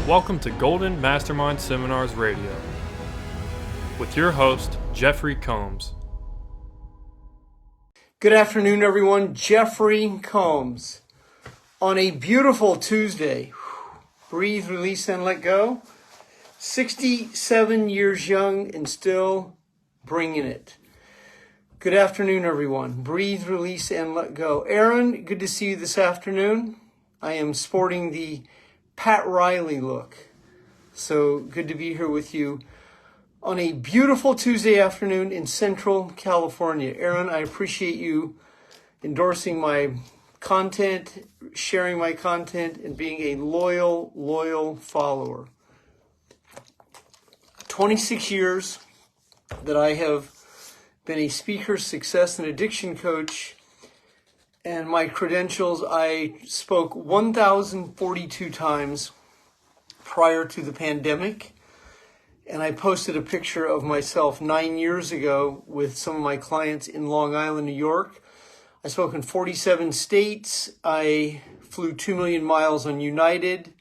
Welcome to Golden Mastermind Seminars Radio with your host, Jeffrey Combs. Good afternoon, everyone. Jeffery Combs. On a beautiful Tuesday, breathe, release, and let go. 67 years young and still bringing it. Good afternoon, everyone. Breathe, release, and let go. Aaron, good to see you this afternoon. I am sporting the Pat Riley look. So good to be here with you on a beautiful Tuesday afternoon in Central California. Aaron, I appreciate you endorsing my content, sharing my content, and being a loyal follower. 26 years that I have been a speaker, success, and addiction coach. And my credentials, I spoke 1,042 times prior to the pandemic. And I posted a picture of myself 9 years ago with some of my clients in Long Island, New York. I spoke in 47 states. I flew 2 million miles on United.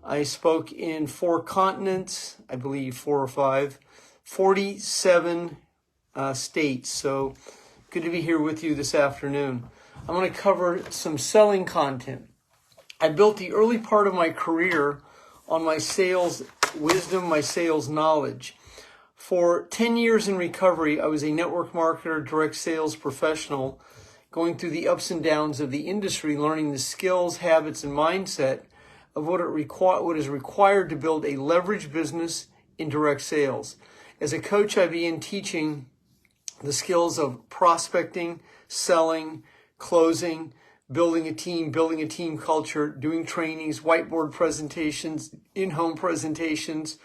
I spoke in 4 continents, I believe 4 or 5, 47 states. So good to be here with you this afternoon. I'm going to cover some selling content. I built the early part of my career on my sales wisdom, my sales knowledge. For 10 years in recovery, I was a network marketer, direct sales professional, going through the ups and downs of the industry, learning the skills, habits, and mindset of what is required to build a leveraged business in direct sales. As a coach, I began teaching the skills of prospecting, selling, closing, building a team culture, doing trainings, whiteboard presentations, in-home presentations,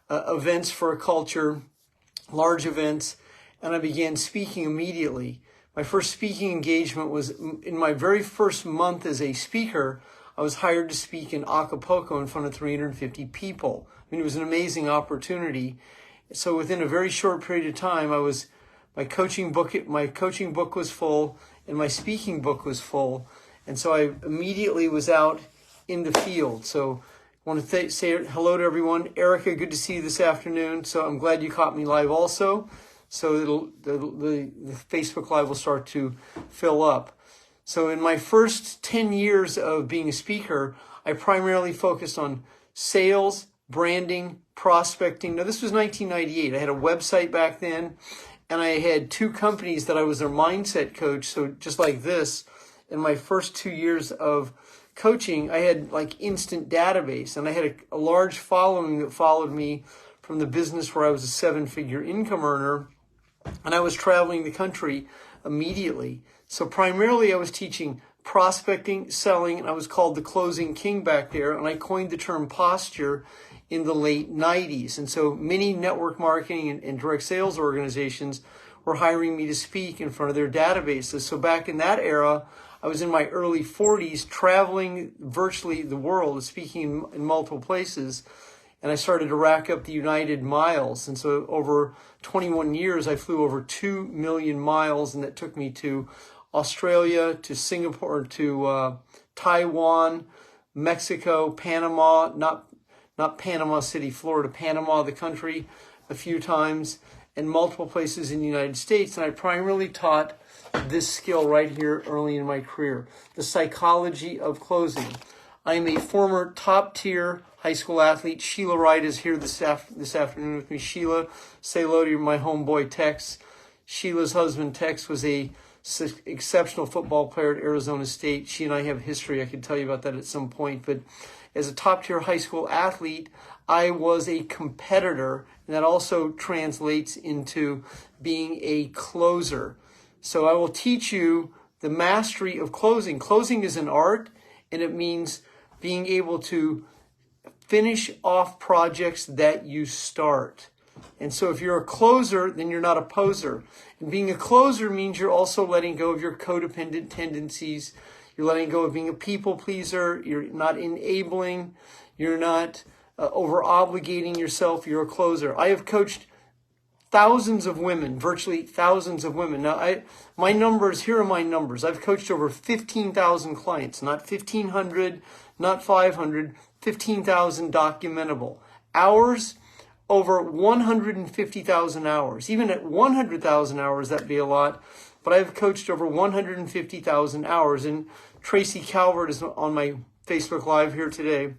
events for a culture, large events, and I began speaking immediately. My first speaking engagement was in my very first month as a speaker. I was hired to speak in Acapulco in front of 350 people. I mean, it was an amazing opportunity. So within a very short period of time, my coaching book was full, and my speaking book was full. And so I immediately was out in the field. So I want to say hello to everyone. Erica, good to see you this afternoon. So I'm glad you caught me live also. So the Facebook Live will start to fill up. So in my first 10 years of being a speaker, I primarily focused on sales, branding, prospecting. Now, this was 1998. I had a website back then, and I had 2 companies that I was their mindset coach. So just like this, in my first 2 years of coaching, I had like instant database, and I had a large following that followed me from the business where I was a 7-figure income earner, and I was traveling the country immediately. So primarily I was teaching prospecting, selling, and I was called the closing king back there, and I coined the term posture in the late 90s. And so many network marketing and direct sales organizations were hiring me to speak in front of their databases. So back in that era, I was in my early 40s, traveling virtually the world, speaking in multiple places, and I started to rack up the United miles. And so over 21 years, I flew over 2 million miles, and that took me to Australia, to Singapore, to Taiwan, Mexico, Panama, not Panama City, Florida, Panama, the country, a few times, and multiple places in the United States. And I primarily taught this skill right here early in my career, the psychology of closing. I am a former top-tier high school athlete. Sheila Wright is here this afternoon with me. Sheila, say hello to my homeboy Tex. Sheila's husband Tex was a exceptional football player at Arizona State. She and I have history. I could tell you about that at some point. But as a top-tier high school athlete, I was a competitor, and that also translates into being a closer. So I will teach you the mastery of closing. Closing is an art, and it means being able to finish off projects that you start. And so if you're a closer, then you're not a poser. And being a closer means you're also letting go of your codependent tendencies. You're letting go of being a people pleaser. You're not enabling. You're not over-obligating yourself. You're a closer. I have coached thousands of women, virtually thousands of women. Now, my numbers, here are my numbers. I've coached over 15,000 clients, not 1,500, not 500, 15,000 documentable. Hours, over 150,000 hours. Even at 100,000 hours, that'd be a lot. But I've coached over 150,000 hours. And Tracy Calvert is on my Facebook Live here today.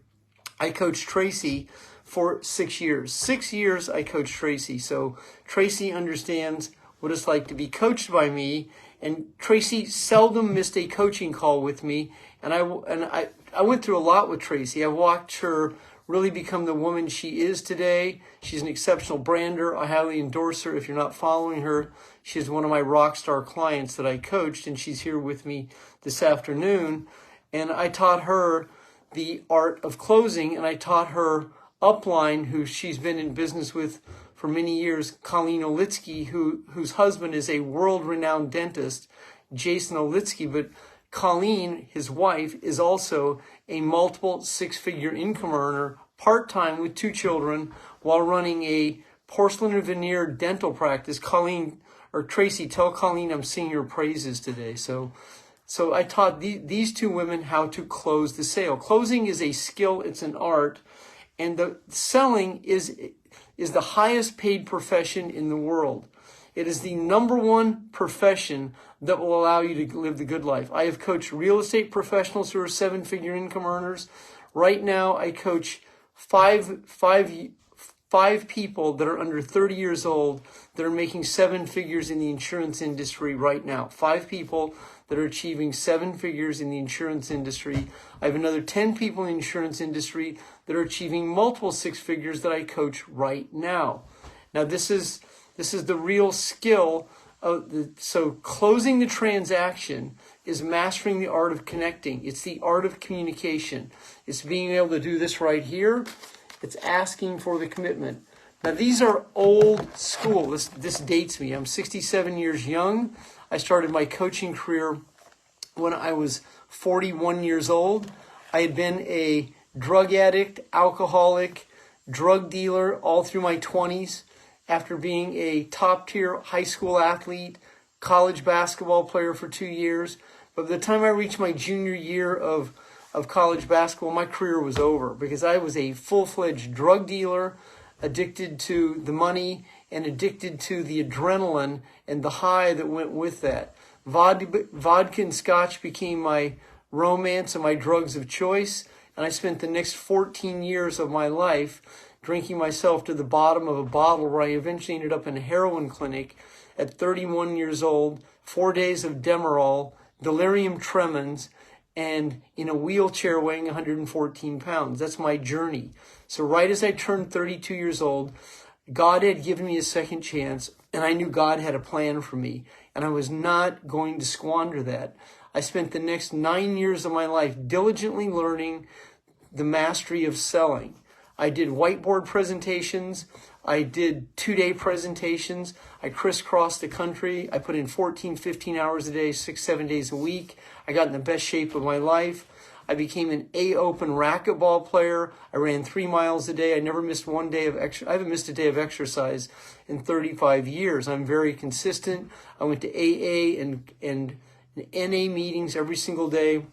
I coached Tracy for 6 years. 6 years I coached Tracy. So Tracy understands what it's like to be coached by me. And Tracy seldom missed a coaching call with me. And I went through a lot with Tracy. I watched her really become the woman she is today. She's an exceptional brander. I highly endorse her. If you're not following her, she's one of my rock star clients that I coached, and she's here with me this afternoon. And I taught her the art of closing, and I taught her upline, who she's been in business with for many years, Colleen Olitsky, whose husband is a world-renowned dentist, Jason Olitsky. But Colleen, his wife, is also a multiple six-figure income earner, part-time with 2 children, while running a porcelain and veneer dental practice. Tracy, tell Colleen I'm singing her praises today. So I taught these 2 women how to close the sale. Closing is a skill, it's an art, and the selling is the highest paid profession in the world. It is the number one profession that will allow you to live the good life. I have coached real estate professionals who are 7-figure income earners. Right now, I coach five people that are under 30 years old that are making 7 figures in the insurance industry right now. 5 people that are achieving 7 figures in the insurance industry. I have another 10 people in the insurance industry that are achieving multiple 6 figures that I coach right now. Now, this is the real skill. So closing the transaction is mastering the art of connecting. It's the art of communication. It's being able to do this right here. It's asking for the commitment. Now, these are old school. This dates me. I'm 67 years young. I started my coaching career when I was 41 years old. I had been a drug addict, alcoholic, drug dealer all through my 20s. After being a top-tier high school athlete, college basketball player for 2 years. But by the time I reached my junior year of college basketball, my career was over because I was a full-fledged drug dealer, addicted to the money and addicted to the adrenaline and the high that went with that. Vodka and scotch became my romance and my drugs of choice, and I spent the next 14 years of my life drinking myself to the bottom of a bottle, where I eventually ended up in a heroin clinic at 31 years old, 4 days of Demerol, delirium tremens, and in a wheelchair weighing 114 pounds. That's my journey. So right as I turned 32 years old, God had given me a second chance, and I knew God had a plan for me, and I was not going to squander that. I spent the next 9 years of my life diligently learning the mastery of selling. I did whiteboard presentations. I did 2-day presentations. I crisscrossed the country. I put in 14, 15 hours a day, 6, 7 days a week. I got in the best shape of my life. I became an A-Open racquetball player. I ran 3 miles a day. I never missed one day of I haven't missed a day of exercise in 35 years. I'm very consistent. I went to AA and NA meetings every single day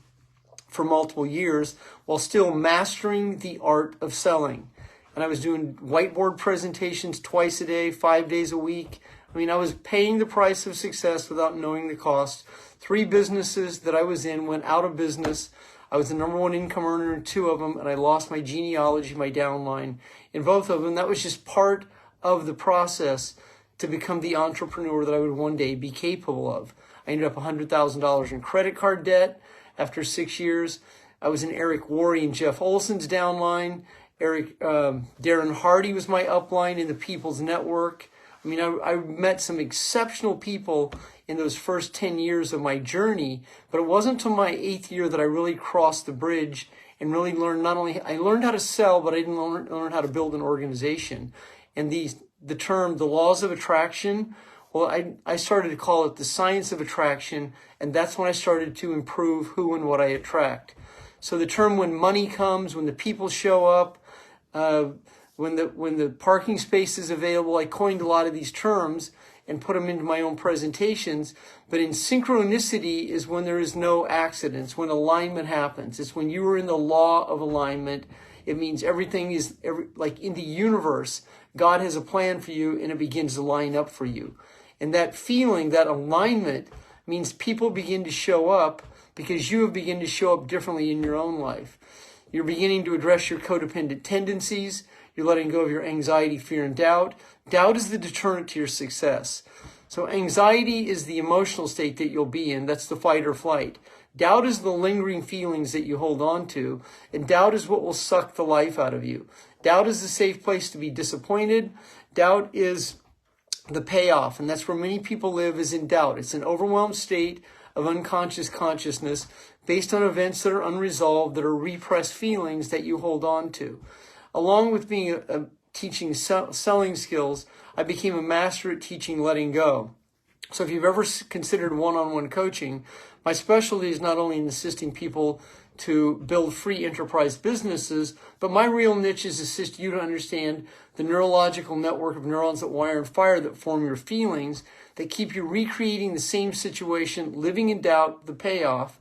for multiple years while still mastering the art of selling. And I was doing whiteboard presentations twice a day, 5 days a week. I mean, I was paying the price of success without knowing the cost. 3 businesses that I was in went out of business. I was the number 1 income earner in 2 of them, and I lost my genealogy, my downline in both of them. That was just part of the process to become the entrepreneur that I would one day be capable of. I ended up $100,000 in credit card debt. After 6 years, I was in Eric Worre and Jeff Olson's downline. Darren Hardy was my upline in the People's Network. I mean, I met some exceptional people in those first 10 years of my journey, but it wasn't until my 8th year that I really crossed the bridge and really learned I learned how to sell, but I didn't learn how to build an organization. And the term, the laws of attraction, well, I started to call it the science of attraction, and that's when I started to improve who and what I attract. So the term when money comes, when the people show up, when the parking space is available, I coined a lot of these terms and put them into my own presentations. But in synchronicity is when there is no accidents, when alignment happens. It's when you are in the law of alignment. It means everything is like in the universe, God has a plan for you and it begins to line up for you. And that feeling, that alignment means people begin to show up because you have begun to show up differently in your own life. You're beginning to address your codependent tendencies. You're letting go of your anxiety, fear, and doubt. Doubt is the deterrent to your success. So anxiety is the emotional state that you'll be in. That's the fight or flight. Doubt is the lingering feelings that you hold on to. And doubt is what will suck the life out of you. Doubt is the safe place to be disappointed. Doubt is the payoff. And that's where many people live, is in doubt. It's an overwhelmed state of unconscious consciousness based on events that are unresolved, that are repressed feelings that you hold on to. Along with being teaching selling skills, I became a master at teaching letting go. So if you've ever considered one-on-one coaching, my specialty is not only in assisting people to build free enterprise businesses, but my real niche is assist you to understand the neurological network of neurons that wire and fire that form your feelings, that keep you recreating the same situation, living in doubt, the payoff,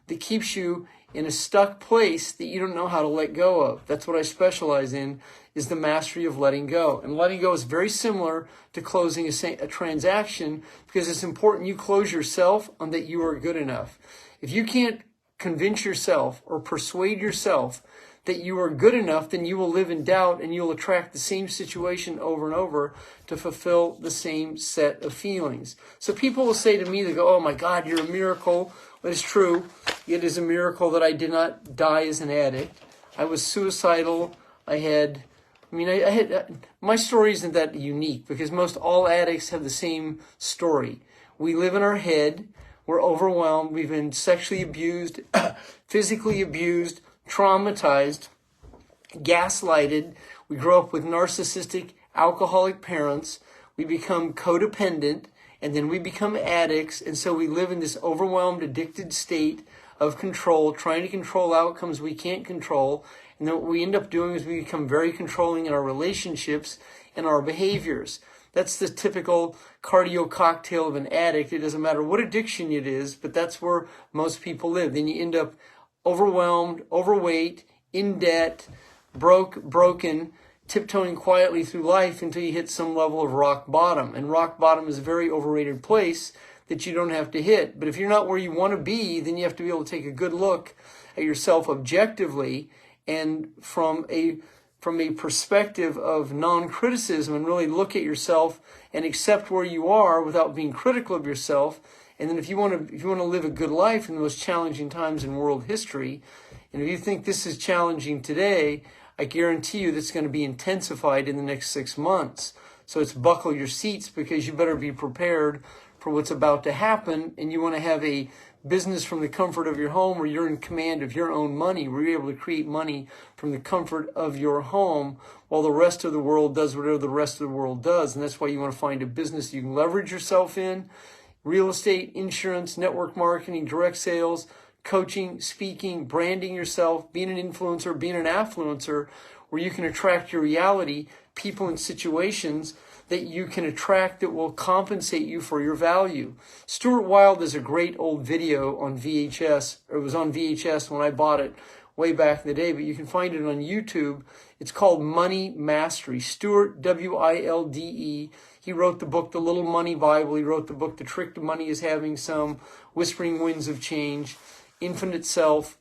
that keeps you in a stuck place that you don't know how to let go of. That's what I specialize in, is the mastery of letting go. And letting go is very similar to closing a transaction, because it's important you close yourself on that you are good enough. If you can't convince yourself or persuade yourself that you are good enough, then you will live in doubt and you'll attract the same situation over and over to fulfill the same set of feelings. So people will say to me, they go, "Oh my God, you're a miracle." But it's true. It is a miracle that I did not die as an addict. I was suicidal. I had my story isn't that unique, because most all addicts have the same story. We live in our head. We're overwhelmed. We've been sexually abused, physically abused, traumatized, gaslighted. We grow up with narcissistic, alcoholic parents. We become codependent, and then we become addicts. And so we live in this overwhelmed, addicted state of control, trying to control outcomes we can't control. And then what we end up doing is we become very controlling in our relationships and our behaviors. That's the typical cardio cocktail of an addict. It doesn't matter what addiction it is, but that's where most people live. Then you end up overwhelmed, overweight, in debt, broken, tiptoeing quietly through life until you hit some level of rock bottom. And rock bottom is a very overrated place that you don't have to hit. But if you're not where you want to be, then you have to be able to take a good look at yourself objectively and from a perspective of non-criticism, and really look at yourself and accept where you are without being critical of yourself. And then if you want to live a good life in the most challenging times in world history, and if you think this is challenging today, I guarantee you that's going to be intensified in the next 6 months. So it's buckle your seats, because you better be prepared for what's about to happen. And you want to have a business from the comfort of your home, where you're in command of your own money, where you're able to create money from the comfort of your home, while the rest of the world does whatever the rest of the world does. And that's why you want to find a business you can leverage yourself in: real estate, insurance, network marketing, direct sales, coaching, speaking, branding yourself, being an influencer, being an affluencer, where you can attract your reality, people and situations that you can attract that will compensate you for your value. Stuart Wilde has a great old video on VHS, or it was on VHS when I bought it way back in the day, but you can find it on YouTube. It's called Money Mastery. Stuart, W-I-L-D-E. He wrote the book, The Little Money Bible. He wrote the book, The Trick to Money is Having Some, Whispering Winds of Change, Infinite Self,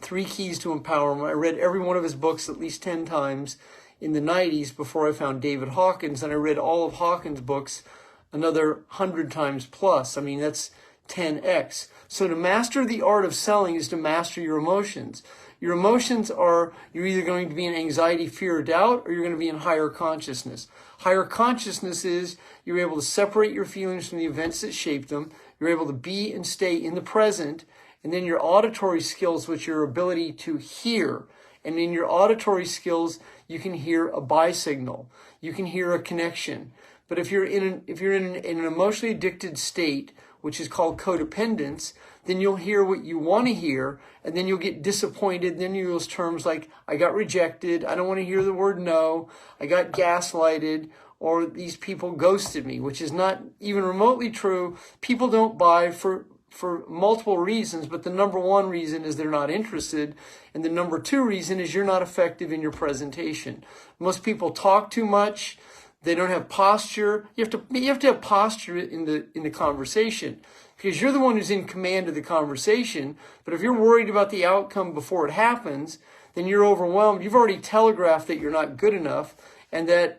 3 Keys to Empowerment. I read every one of his books at least 10 times in the 90s before I found David Hawkins, and I read all of Hawkins' books another 100 times plus. I mean, that's 10x. So to master the art of selling is to master your emotions. Your emotions are, you're either going to be in anxiety, fear, or doubt, or you're going to be in higher consciousness. Higher consciousness is you're able to separate your feelings from the events that shape them. You're able to be and stay in the present. And then your auditory skills, which are your ability to hear. And in your auditory skills, you can hear a buy signal. You can hear a connection. But if you're in an emotionally addicted state, which is called codependence, then you'll hear what you want to hear, and then you'll get disappointed. Then you use terms like, I got rejected, I don't want to hear the word no, I got gaslighted, or these people ghosted me, which is not even remotely true. People don't buy for for multiple reasons, but the number one reason is they're not interested. And the number two reason is you're not effective in your presentation. Most people talk too much. They don't have posture. You have to have posture in the conversation, because you're the one who's in command of the conversation. But if you're worried about the outcome before it happens, then you're overwhelmed. You've already telegraphed that you're not good enough, and then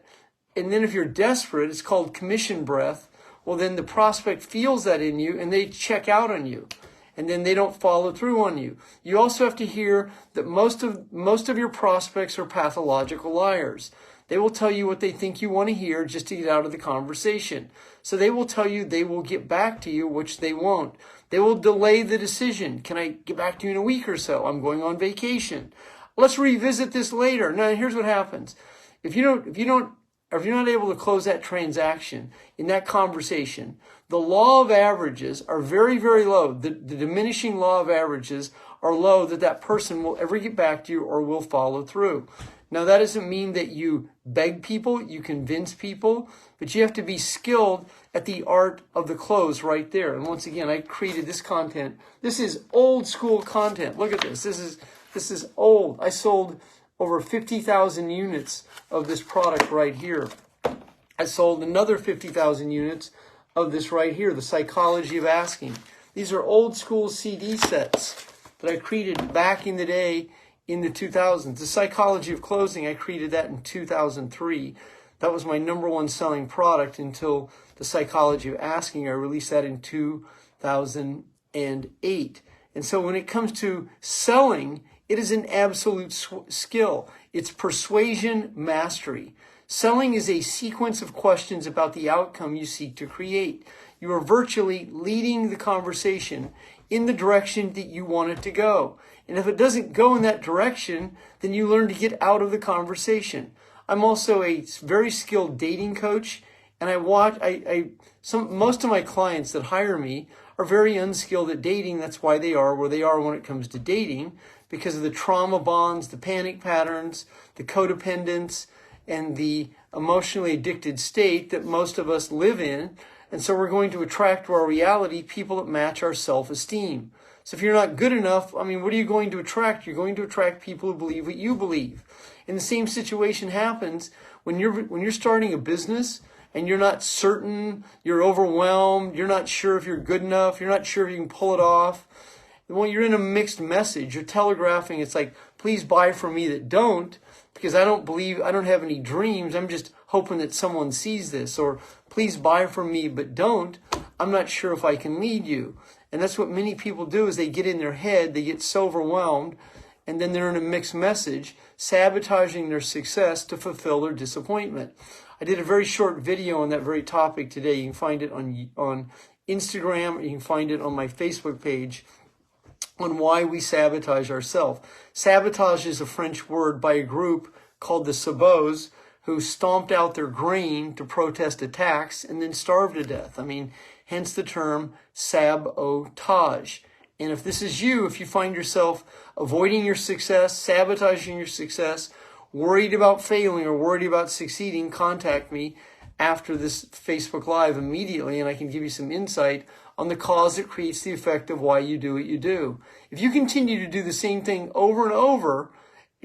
if you're desperate, it's called commission breath. Well, then the prospect feels that in you and they check out on you, and then they don't follow through on you. You also have to hear that most of your prospects are pathological liars. They will tell you what they think you want to hear just to get out of the conversation. So they will tell you they will get back to you, which they won't. They will delay the decision. Can I get back to you in a week or so? I'm going on vacation. Let's revisit this later. Now, here's what happens. If you're not able to close that transaction in that conversation, the law of averages are very, very low. The diminishing law of averages are low that person will ever get back to you or will follow through. Now, that doesn't mean that you beg people, you convince people, but you have to be skilled at the art of the close right there. And once again, I created this content. This is old school content. Look at this. This is old. I sold over 50,000 units of this product right here. I sold another 50,000 units of this right here, The Psychology of Asking. These are old school CD sets that I created back in the day in the 2000s. The Psychology of Closing, I created that in 2003. That was my number one selling product until The Psychology of Asking. I released that in 2008. And so when it comes to selling, it is an absolute skill. It's persuasion mastery. Selling is a sequence of questions about the outcome you seek to create. You are virtually leading the conversation in the direction that you want it to go. And if it doesn't go in that direction, then you learn to get out of the conversation. I'm also a very skilled dating coach, and most of my clients that hire me are very unskilled at dating. That's why they are where they are when it comes to dating, because of the trauma bonds, the panic patterns, the codependence, and the emotionally addicted state that most of us live in. And so we're going to attract to our reality people that match our self-esteem. So if you're not good enough, what are you going to attract? You're going to attract people who believe what you believe. And the same situation happens when you're starting a business and you're not certain, you're overwhelmed, you're not sure if you're good enough, you're not sure if you can pull it off. When you're in a mixed message, you're telegraphing, it's like, please buy from me that don't, because I don't have any dreams, I'm just hoping that someone sees this. Or please buy from me but don't, I'm not sure if I can lead you. And that's what many people do, is they get in their head, they get so overwhelmed, and then they're in a mixed message, sabotaging their success to fulfill their disappointment. I did a very short video on that very topic today. You can find it on Instagram, or you can find it on my Facebook page, on why we sabotage ourselves. Sabotage is a French word by a group called the Sabots, who stomped out their grain to protest attacks and then starved to death. Hence the term sabotage. And if this is you, if you find yourself avoiding your success, sabotaging your success, worried about failing or worried about succeeding, contact me after this Facebook Live immediately, and I can give you some insight on the cause that creates the effect of why you do what you do. If you continue to do the same thing over and over,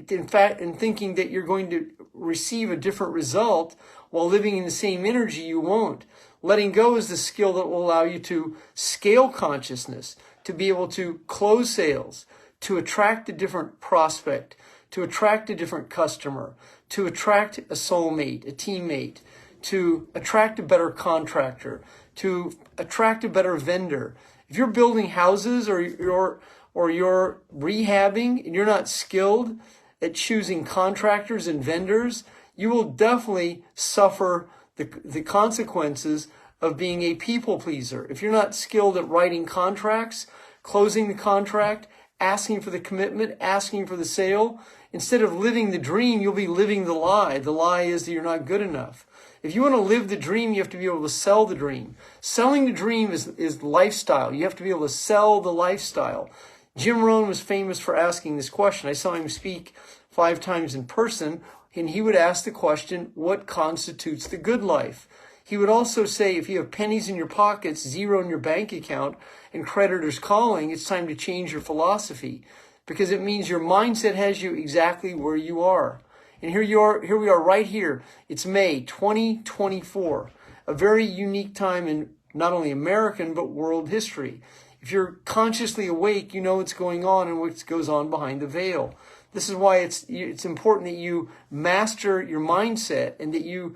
in fact, and thinking that you're going to receive a different result while living in the same energy, you won't. Letting go is the skill that will allow you to scale consciousness, to be able to close sales, to attract a different prospect, to attract a different customer, to attract a soulmate, a teammate, to attract a better contractor, to attract a better vendor. If you're building houses or you're rehabbing and you're not skilled at choosing contractors and vendors, you will definitely suffer the consequences of being a people pleaser. If you're not skilled at writing contracts, closing the contract, asking for the commitment, asking for the sale, instead of living the dream, you'll be living the lie. The lie is that you're not good enough. If you want to live the dream, you have to be able to sell the dream. Selling the dream is lifestyle. You have to be able to sell the lifestyle. Jim Rohn was famous for asking this question. I saw him speak 5 times in person, and he would ask the question, what constitutes the good life? He would also say, if you have pennies in your pockets, zero in your bank account, and creditors calling, it's time to change your philosophy, because it means your mindset has you exactly where you are. And here we are right here. It's May 2024, a very unique time in not only American, but world history. If you're consciously awake, you know what's going on and what goes on behind the veil. This is why it's important that you master your mindset and that you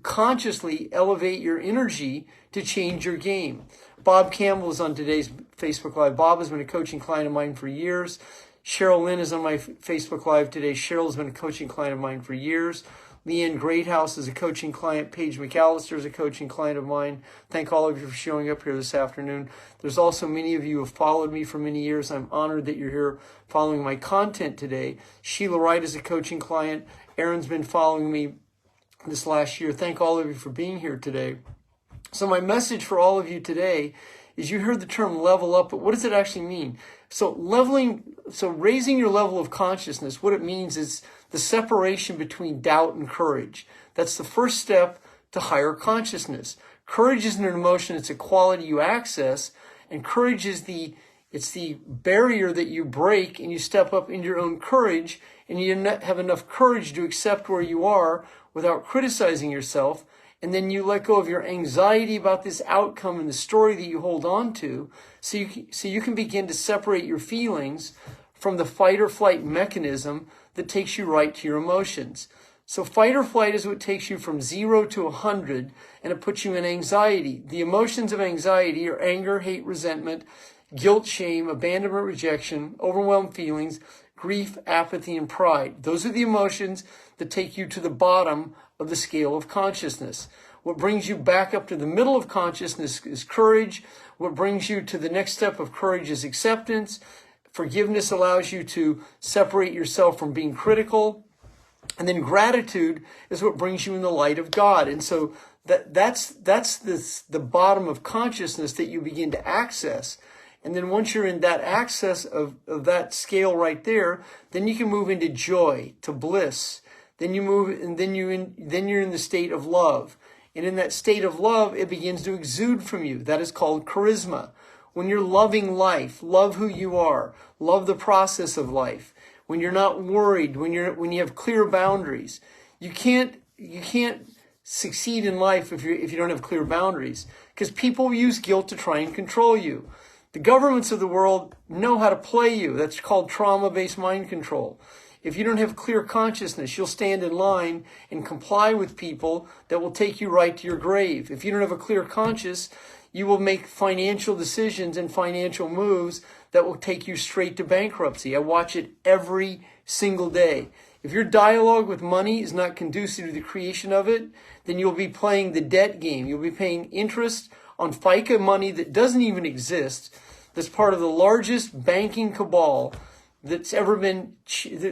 consciously elevate your energy to change your game. Bob Campbell is on today's Facebook Live. Bob has been a coaching client of mine for years. Cheryl Lynn is on my Facebook Live today. Cheryl's been a coaching client of mine for years. Leanne Greathouse is a coaching client. Paige McAllister is a coaching client of mine. Thank all of you for showing up here this afternoon. There's also many of you who have followed me for many years. I'm honored that you're here following my content today. Sheila Wright is a coaching client. Aaron's been following me this last year. Thank all of you for being here today. So my message for all of you today is, you heard the term level up, but what does it actually mean? So raising your level of consciousness, what it means is the separation between doubt and courage. That's the first step to higher consciousness. Courage isn't an emotion, it's a quality you access, and courage is the barrier that you break and you step up into your own courage, and you have enough courage to accept where you are without criticizing yourself. And then you let go of your anxiety about this outcome and the story that you hold on to, so you can begin to separate your feelings from the fight or flight mechanism that takes you right to your emotions. So fight or flight is what takes you from 0 to 100, and it puts you in anxiety. The emotions of anxiety are anger, hate, resentment, guilt, shame, abandonment, rejection, overwhelmed feelings, grief, apathy, and pride. Those are the emotions that take you to the bottom of the scale of consciousness. What brings you back up to the middle of consciousness is courage. What brings you to the next step of courage is acceptance. Forgiveness allows you to separate yourself from being critical. And then gratitude is what brings you in the light of God. And so that's the bottom of consciousness that you begin to access. And then once you're in that access of that scale right there, then you can move into joy, to bliss. Then you move, and then you're in the state of love. And in that state of love, it begins to exude from you. That is called charisma. When you're loving life, love who you are, love the process of life. When you're not worried, when you have clear boundaries, you can't succeed in life if you don't have clear boundaries, because people use guilt to try and control you. The governments of the world know how to play you. That's called trauma-based mind control. If you don't have clear consciousness, you'll stand in line and comply with people that will take you right to your grave. If you don't have a clear conscience, you will make financial decisions and financial moves that will take you straight to bankruptcy. I watch it every single day. If your dialogue with money is not conducive to the creation of it, then you'll be playing the debt game. You'll be paying interest on FICA money that doesn't even exist, that's part of the largest banking cabal that's ever been,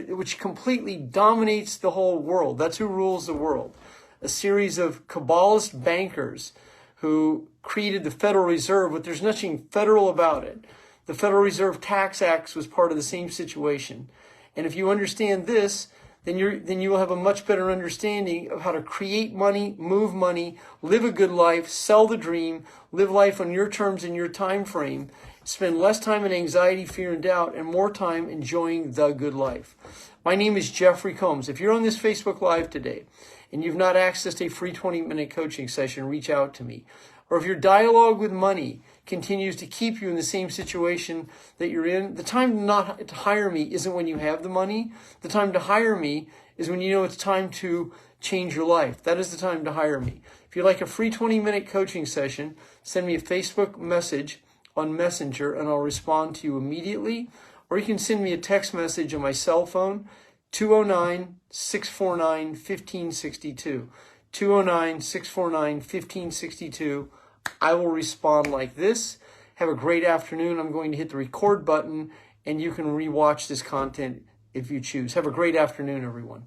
which completely dominates the whole world. That's who rules the world. A series of cabalist bankers who created the Federal Reserve, but there's nothing federal about it. The Federal Reserve Tax Act was part of the same situation. And if you understand this, then you will have a much better understanding of how to create money, move money, live a good life, sell the dream, live life on your terms and your time frame, spend less time in anxiety, fear, and doubt, and more time enjoying the good life. My name is Jeffrey Combs. If you're on this Facebook Live today and you've not accessed a free 20-minute coaching session, reach out to me. Or if your dialogue with money continues to keep you in the same situation that you're in, the time not to hire me isn't when you have the money. The time to hire me is when you know it's time to change your life. That is the time to hire me. If you'd like a free 20-minute coaching session, send me a Facebook message on Messenger and I'll respond to you immediately. Or you can send me a text message on my cell phone, 209-649-1562. 209-649-1562. I will respond like this. Have a great afternoon. I'm going to hit the record button and you can rewatch this content if you choose. Have a great afternoon, everyone.